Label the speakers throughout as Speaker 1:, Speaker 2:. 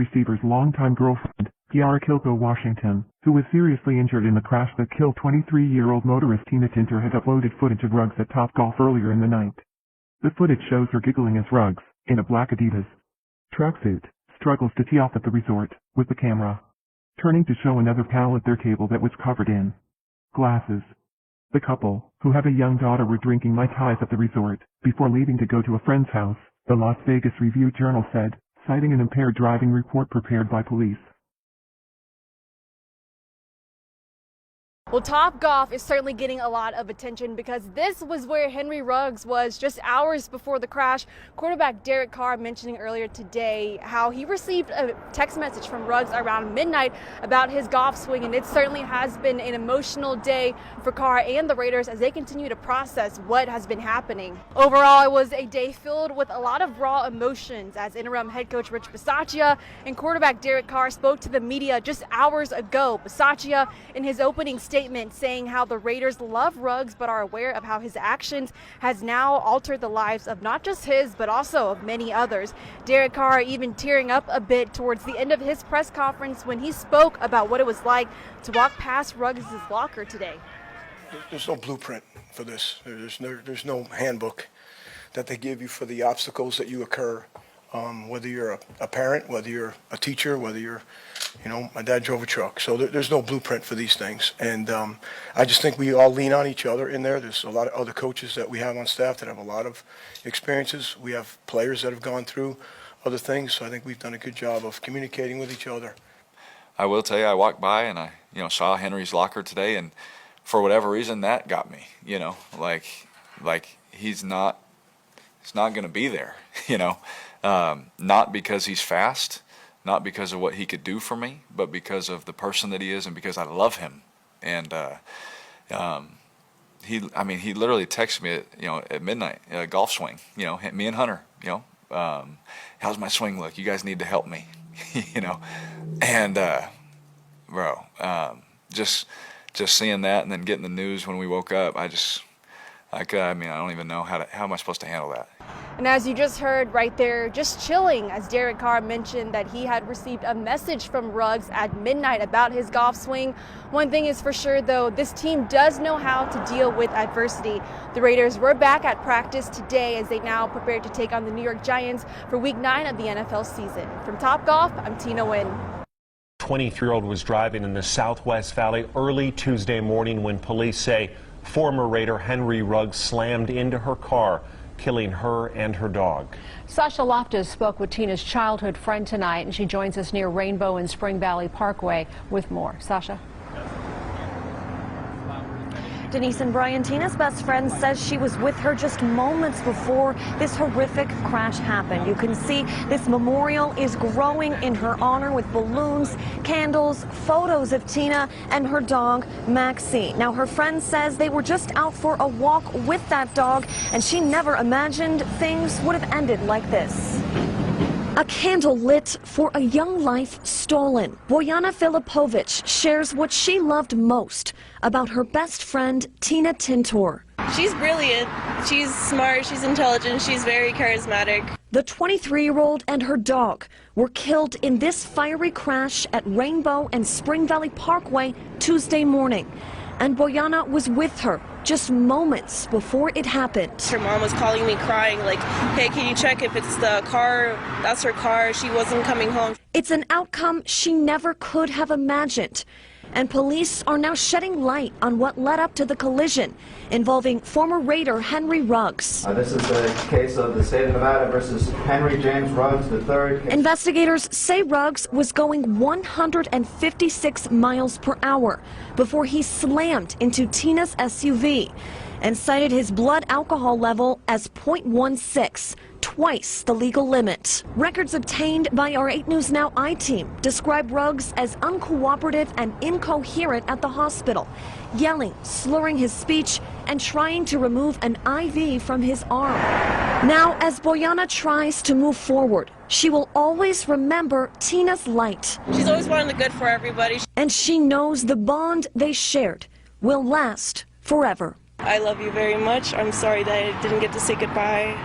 Speaker 1: receiver's longtime girlfriend, Kiara Washington, who was seriously injured in the crash that killed 23-year-old motorist Tina Tintor, had uploaded footage of Ruggs at Topgolf earlier in the night. The footage shows her giggling as Ruggs, in a black Adidas tracksuit, struggles to tee off at the resort, with the camera turning to show another pal at their table that was covered in glasses. The couple, who have a young daughter, were drinking Mai Tais at the resort, before leaving to go to a friend's house, the Las Vegas Review-Journal said, citing an impaired driving report prepared by police.
Speaker 2: Well, Topgolf is certainly getting a lot of attention because this was where Henry Ruggs was just hours before the crash. Quarterback Derek Carr mentioning earlier today how he received a text message from Ruggs around midnight about his golf swing, and it certainly has been an emotional day for Carr and the Raiders as they continue to process what has been happening. Overall, it was a day filled with a lot of raw emotions as interim head coach Rich Bisaccia and quarterback Derek Carr spoke to the media just hours ago. Bisaccia, in his opening statement, saying how the Raiders love Ruggs but are aware of how his actions has now altered the lives of not just his but also of many others. Derek Carr even tearing up a bit towards the end of his press conference when he spoke about what it was like to walk past Ruggs' locker today.
Speaker 3: There's no blueprint for this. There's no handbook that they give you for the obstacles that you occur, whether you're a parent, whether you're a teacher, whether you're, my dad drove a truck. So there's no blueprint for these things. And I just think we all lean on each other in there. There's a lot of other coaches that we have on staff that have a lot of experiences. We have players that have gone through other things. So I think we've done a good job of communicating with each other.
Speaker 4: I will tell you, I walked by and I, saw Henry's locker today, and for whatever reason that got me, like he's not going to be there, not because he's fast, not because of what he could do for me, but because of the person that he is and because I love him. And he literally texted me at midnight, golf swing, me and Hunter, how's my swing look? You guys need to help me, and bro, just seeing that and then getting the news when we woke up, I don't even know how am I supposed to handle that.
Speaker 2: And as you just heard right there, just chilling as Derek Carr mentioned that he had received a message from Ruggs at midnight about his golf swing. One thing is for sure, though, this team does know how to deal with adversity. The Raiders were back at practice today as they now prepare to take on the New York Giants for Week 9 of the NFL season. From Topgolf, I'm Tina Wynn.
Speaker 5: 23-year-old was driving in the Southwest Valley early Tuesday morning when police say former Raider Henry Ruggs slammed into her car, killing her and her dog.
Speaker 6: Sasha Loftus spoke with Tina's childhood friend tonight, and she joins us near Rainbow and Spring Valley Parkway with more. Sasha.
Speaker 7: Denise and Brian, Tina's best friend says she was with her just moments before this horrific crash happened. You can see this memorial is growing in her honor with balloons, candles, photos of Tina and her dog, Maxi. Now, her friend says they were just out for a walk with that dog, and she never imagined things would have ended like this. A candle lit for a young life stolen. Bojana Filipovic shares what she loved most about her best friend, Tina Tintor.
Speaker 8: She's brilliant, she's smart, she's intelligent, she's very charismatic.
Speaker 7: The 23-year-old and her dog were killed in this fiery crash at Rainbow and Spring Valley Parkway Tuesday morning. And Bojana was with her just moments before it happened.
Speaker 8: Her mom was calling me crying like, hey, can you check if it's the car? That's her car. She wasn't coming home.
Speaker 7: It's an outcome she never could have imagined. And police are now shedding light on what led up to the collision involving former Raider Henry Ruggs.
Speaker 9: This is the case of the state of Nevada versus Henry James Ruggs III.
Speaker 7: Investigators say Ruggs was going 156 miles per hour before he slammed into Tina's SUV and cited his blood alcohol level as 0.16. Twice the legal limit. Records obtained by our 8 News Now I-team describe Ruggs as uncooperative and incoherent at the hospital, yelling, slurring his speech, and trying to remove an IV from his arm. Now, as Bojana tries to move forward, she will always remember Tina's light.
Speaker 8: She's always wanting the good for everybody.
Speaker 7: And she knows the bond they shared will last forever.
Speaker 8: I love you very much. I'm sorry that I didn't get to say goodbye.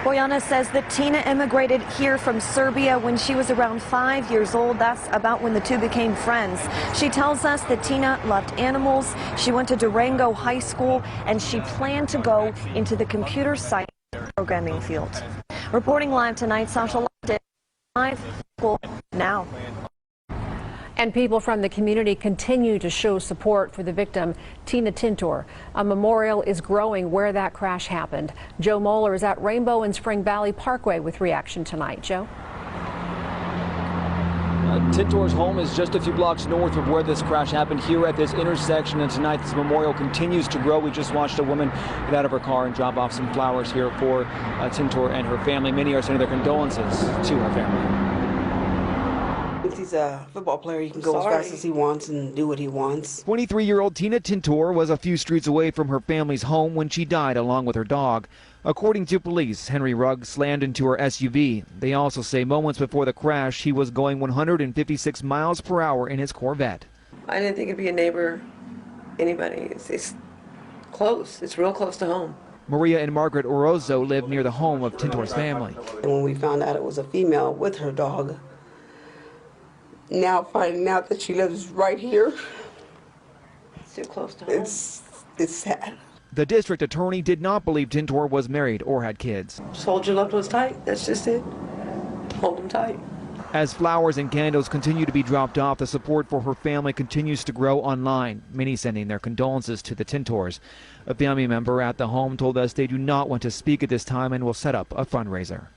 Speaker 7: Bojana says that Tina immigrated here from Serbia when she was around 5 years old. That's about when the two became friends. She tells us that Tina loved animals. She went to Durango High School and she planned to go into the computer science programming field. Reporting live tonight, Sasha live school now.
Speaker 6: And people from the community continue to show support for the victim, Tina Tintor. A memorial is growing where that crash happened. Joe Moeller is at Rainbow and Spring Valley Parkway with reaction tonight. Joe?
Speaker 10: Tintor's home is just a few blocks north of where this crash happened, here at this intersection, and tonight this memorial continues to grow. We just watched a woman get out of her car and drop off some flowers here for Tintor and her family. Many are sending their condolences to her family.
Speaker 11: He's a football player. He can go as fast as he wants and do what he wants.
Speaker 10: 23-year-old Tina Tintor was a few streets away from her family's home when she died along with her dog. According to police, Henry Ruggs slammed into her SUV. They also say moments before the crash, he was going 156 miles per hour in his Corvette.
Speaker 11: I didn't think it'd be a neighbor, anybody. It's close. It's real close to home.
Speaker 10: Maria and Margaret Orozco live near the home of Tintor's family.
Speaker 11: And when we found out it was a female with her dog, now finding out that she lives right here, it's too close to home. It's sad.
Speaker 10: The district attorney did not believe Tintor was married or had kids.
Speaker 11: Just hold your loved ones tight. That's just it. Hold them tight.
Speaker 10: As flowers and candles continue to be dropped off, the support for her family continues to grow online, many sending their condolences to the Tintors. A family member at the home told us they do not want to speak at this time and will set up a fundraiser.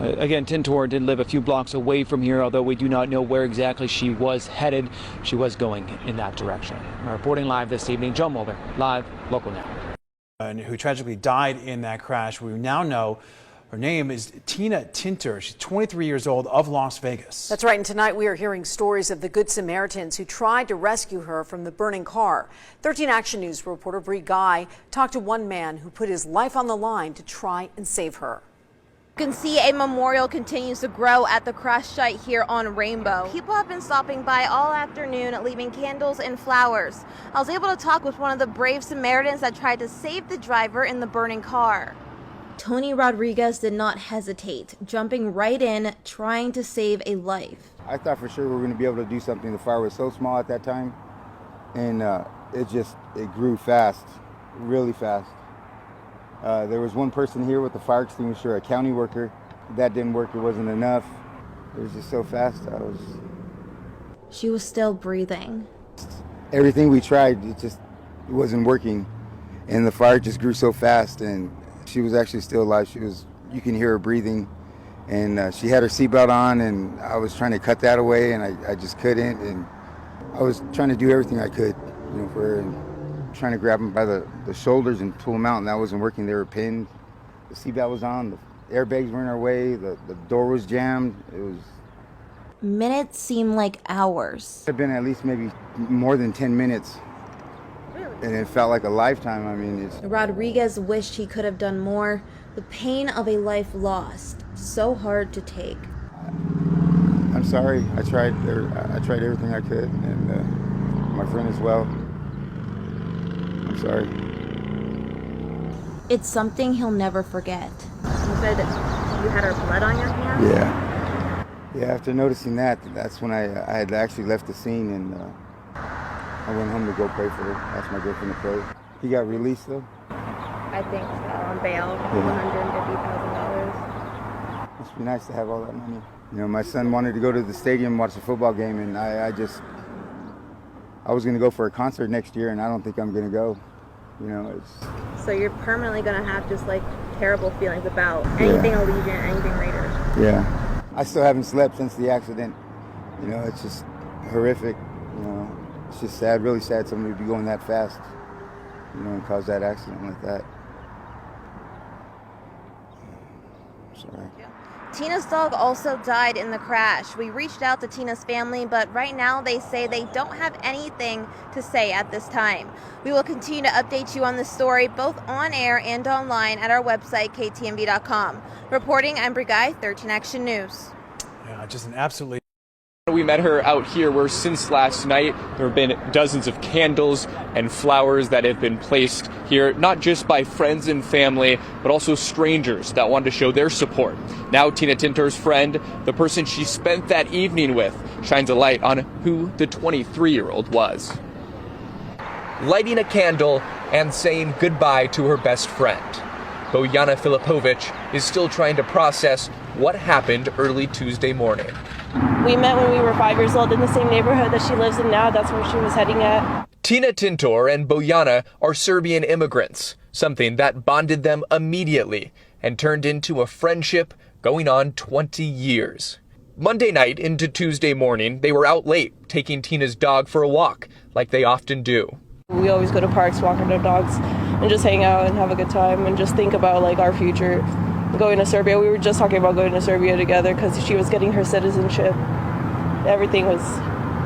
Speaker 10: Again, Tintor did live a few blocks away from here, although we do not know where exactly she was headed. She was going in that direction. Reporting live this evening, Joe Mulder, live, local now.
Speaker 12: Who tragically died in that crash. We now know her name is Tina Tintor. She's 23 years old, of Las Vegas.
Speaker 13: That's right, and tonight we are hearing stories of the Good Samaritans who tried to rescue her from the burning car. 13 Action News reporter Bree Guy talked to one man who put his life on the line to try and save her.
Speaker 2: You can see a memorial continues to grow at the crash site here on Rainbow. People have been stopping by all afternoon, leaving candles and flowers. I was able to talk with one of the brave Samaritans that tried to save the driver in the burning car. Tony Rodriguez did not hesitate, jumping right in, trying to save a life.
Speaker 14: I thought for sure we were going to be able to do something. The fire was so small at that time, and it grew fast, really fast. There was one person here with the fire extinguisher, a county worker. That didn't work. It wasn't enough. It was just so fast.
Speaker 2: She was still breathing.
Speaker 14: Everything we tried, it wasn't working. And the fire just grew so fast, and she was actually still alive. You can hear her breathing. And she had her seatbelt on, and I was trying to cut that away, and I just couldn't. And I was trying to do everything I could, for her. And trying to grab them by the shoulders and pull them out, and that wasn't working. They were pinned. The seatbelt was on. The airbags were in our way. The door was jammed. It was.
Speaker 2: Minutes seemed like hours.
Speaker 14: It had been at least maybe more than 10 minutes. Really? And it felt like a lifetime. I mean,
Speaker 2: Rodriguez wished he could have done more. The pain of a life lost, so hard to take.
Speaker 14: I'm sorry. I tried everything I could, and my friend as well. I'm sorry.
Speaker 2: It's something he'll never forget. You said you had her blood on your hands?
Speaker 14: Yeah, after noticing that's when I had actually left the scene, and I went home to go pray for her. Asked my girlfriend to pray. He got released, though?
Speaker 2: I think so, on bail, $150,000.
Speaker 14: Must be nice to have all that money. My son wanted to go to the stadium and watch a football game, and I was going to go for a concert next year, and I don't think I'm going to go.
Speaker 2: So you're permanently going to have just terrible feelings about anything Allegiant, anything Raiders.
Speaker 14: Yeah. I still haven't slept since the accident. It's just horrific. It's just sad, really sad somebody would be going that fast, and cause that accident like that. Sorry.
Speaker 2: Tina's dog also died in the crash. We reached out to Tina's family, but right now they say they don't have anything to say at this time. We will continue to update you on this story, both on air and online at our website, ktmv.com. Reporting, I'm Brigay, 13 Action News.
Speaker 12: Yeah, just an absolutely
Speaker 15: We met her out here where since last night there have been dozens of candles and flowers that have been placed here, not just by friends and family, but also strangers that wanted to show their support. Now Tina Tintor's friend, the person she spent that evening with, shines a light on who the 23-year-old was. Lighting a candle and saying goodbye to her best friend. Bojana Filipovic is still trying to process what happened early Tuesday morning.
Speaker 8: We met when we were 5 years old in the same neighborhood that she lives in now. That's where she was heading at.
Speaker 15: Tina Tintor and Bojana are Serbian immigrants, something that bonded them immediately and turned into a friendship going on 20 years. Monday night into Tuesday morning, they were out late, taking Tina's dog for a walk, like they often do.
Speaker 8: We always go to parks, walk our dogs, and just hang out and have a good time and just think about like our future. Going to Serbia, we were just talking about going to Serbia together because she was getting her citizenship. Everything was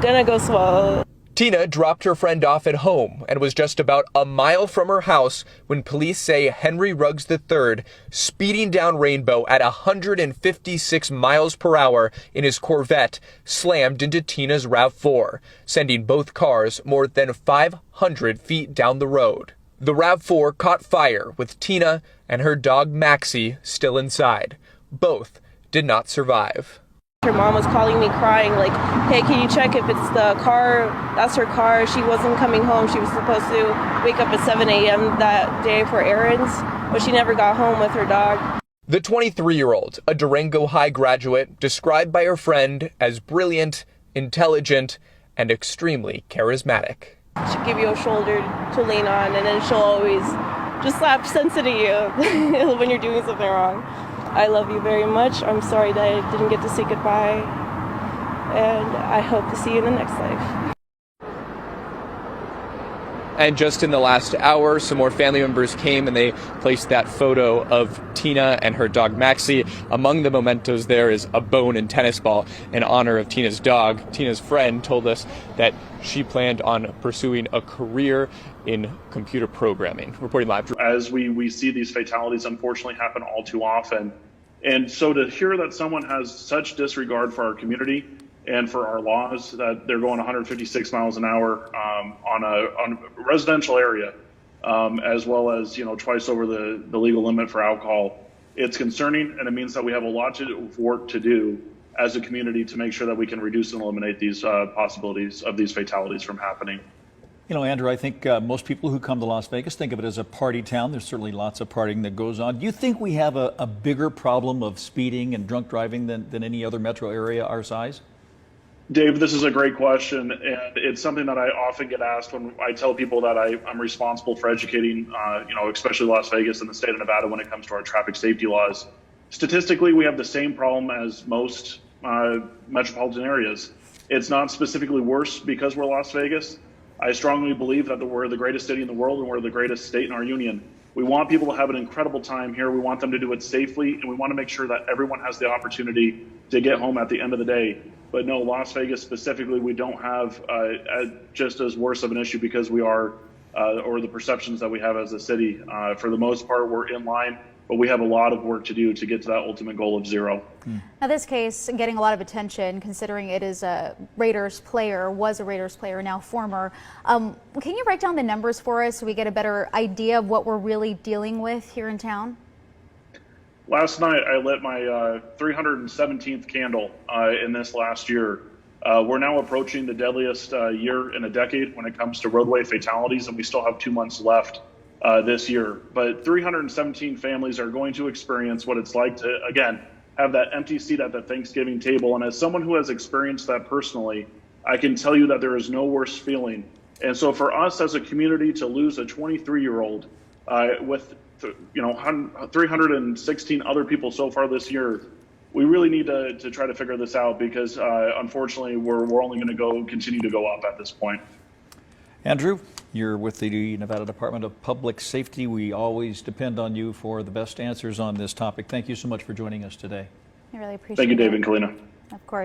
Speaker 8: gonna go swell.
Speaker 15: Tina dropped her friend off at home and was just about a mile from her house when police say Henry Ruggs III, speeding down Rainbow at 156 miles per hour in his Corvette, slammed into Tina's RAV4, sending both cars more than 500 feet down the road. The RAV4 caught fire with Tina and her dog Maxi still inside. Both did not survive.
Speaker 8: Her mom was calling me crying like, hey, can you check if it's the car? That's her car. She wasn't coming home. She was supposed to wake up at 7 a.m. that day for errands, but she never got home with her dog.
Speaker 15: The 23-year-old, a Durango High graduate, described by her friend as brilliant, intelligent, and extremely charismatic.
Speaker 8: She'll give you a shoulder to lean on, and then she'll always just slap sense into you when you're doing something wrong. I love you very much. I'm sorry that I didn't get to say goodbye, and I hope to see you in the next life.
Speaker 15: And just in the last hour, some more family members came and they placed that photo of Tina and her dog Maxi. Among the mementos there is a bone and tennis ball in honor of Tina's dog. Tina's friend told us that she planned on pursuing a career in computer programming. Reporting live.
Speaker 16: As we see these fatalities unfortunately happen all too often. And so to hear that someone has such disregard for our community and for our laws, that they're going 156 miles an hour on a residential area, as well as twice over the legal limit for alcohol. It's concerning, and it means that we have a lot of work to do as a community to make sure that we can reduce and eliminate these possibilities of these fatalities from happening.
Speaker 17: Andrew, I think most people who come to Las Vegas think of it as a party town. There's certainly lots of partying that goes on. Do you think we have a bigger problem of speeding and drunk driving than any other metro area our size?
Speaker 16: Dave, this is a great question, and it's something that I often get asked when I tell people that I'm responsible for educating, especially Las Vegas and the state of Nevada when it comes to our traffic safety laws. Statistically, we have the same problem as most metropolitan areas. It's not specifically worse because we're Las Vegas. I strongly believe that we're the greatest city in the world and we're the greatest state in our union. We want people to have an incredible time here. We want them to do it safely, and we want to make sure that everyone has the opportunity to get home at the end of the day. But no, Las Vegas specifically, we don't have just as worse of an issue because we are, or the perceptions that we have as a city. For the most part, we're in line, but we have a lot of work to do to get to that ultimate goal of zero.
Speaker 18: Now, this case getting a lot of attention considering it is a Raiders player, was a Raiders player, now former. Can you break down the numbers for us so we get a better idea of what we're really dealing with here in town?
Speaker 16: Last night, I lit my 317th candle in this last year. We're now approaching the deadliest year in a decade when it comes to roadway fatalities, and we still have 2 months left this year. But 317 families are going to experience what it's like to, again, have that empty seat at the Thanksgiving table. And as someone who has experienced that personally, I can tell you that there is no worse feeling. And so for us as a community to lose a 23-year-old with 316 other people so far this year, we really need to try to figure this out because unfortunately we're only going to continue to go up at this point.
Speaker 17: Andrew, you're with the Nevada Department of Public Safety. We always depend on you for the best answers on this topic. Thank you so much for joining us today.
Speaker 18: I really appreciate it.
Speaker 16: Thank you, Dave and Kalina.
Speaker 18: Of course.